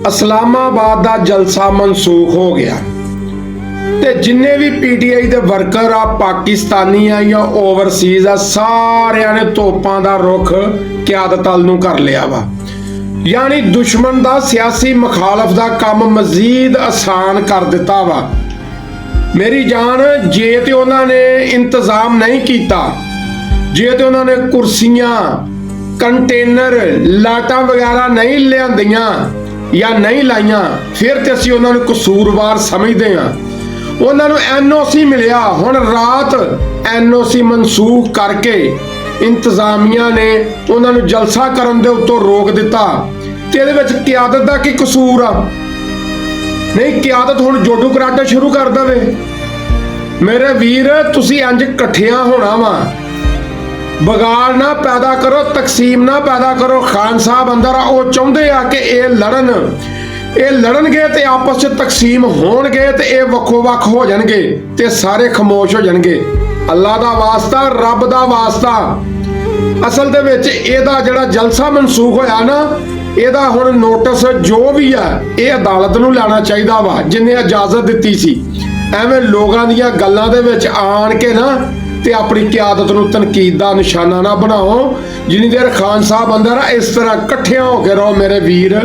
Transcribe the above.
इस्लामाबाद का जलसा मनसूख हो गया ते जिन्ने भी पीटीआई के वर्कर आ पाकिस्तानी आ या ओवरसीज आ सारिਆਂ ने तोपां दा रुख क्यादत अल नूं कर लिया वा। यानी दुश्मन का सियासी मुखालफ का काम मजीद आसान कर दिता वा। मेरी जान जे ते उन्होंने इंतजाम नहीं किया, जे ते उन्होंने कुर्सियां कंटेनर लाटा वगैरह नहीं लियांदियां या नहीं लाइया, फिर तो असीं उन्होंने कसूरवार समझते हाँ। उन्होंने NOC मिलिया, हुण रात NOC मनसूख करके इंतजामिया ने उन्होंने जलसा करन दे उत्तों रोक दिता। ते इहदे विच क़यादत दा की कसूर आ? नहीं, क़यादत हुण जोडू कराटा शुरू कर देवे। मेरे वीर तुसीं इंज इकट्ठियां होना वा, बगाड़ ना पैदा करो, तकसीम ना पैदा करो। खान साहब अंदर आ, वो चाहते आ कि ये लड़नगे ते आपस च तकसीम होणगे ते ये वक्खो वक्ख हो जाणगे ते सारे खामोश हो जाणगे। अल्लाह दा वास्ता, रब दा वास्ता, असल दे विच इहदा जिहड़ा जलसा मनसूख होया ना, ਇਹਦਾ ਹੁਣ ਨੋਟਿਸ ਜੋ ਵੀ ਆ ਇਹ ਅਦਾਲਤ ਨੂੰ ਲੈਣਾ ਚਾਹੀਦਾ ਵਾ ਜਿੰਨੇ ਇਜਾਜ਼ਤ ਦਿੱਤੀ ਸੀ। ਐਵੇਂ ਲੋਕਾਂ ਦੀਆਂ ਗੱਲਾਂ ਦੇ ਵਿੱਚ ਆਣ ਕੇ ਨਾ ਤੇ ਆਪਣੀ ਕਿਆਦਤ ਨੂੰ ਤਨਕੀਦ ਦਾ ਨਿਸ਼ਾਨਾ ਨਾ ਬਣਾਓ। ਜਿੰਨੀ ਦੇਰ ਖਾਨ ਸਾਹਿਬ ਅੰਦਰ ਆ, ਇਸ ਤਰ੍ਹਾਂ ਇਕੱਠਿਆਂ ਹੋ ਕੇ ਰਹੋ ਮੇਰੇ ਵੀਰ।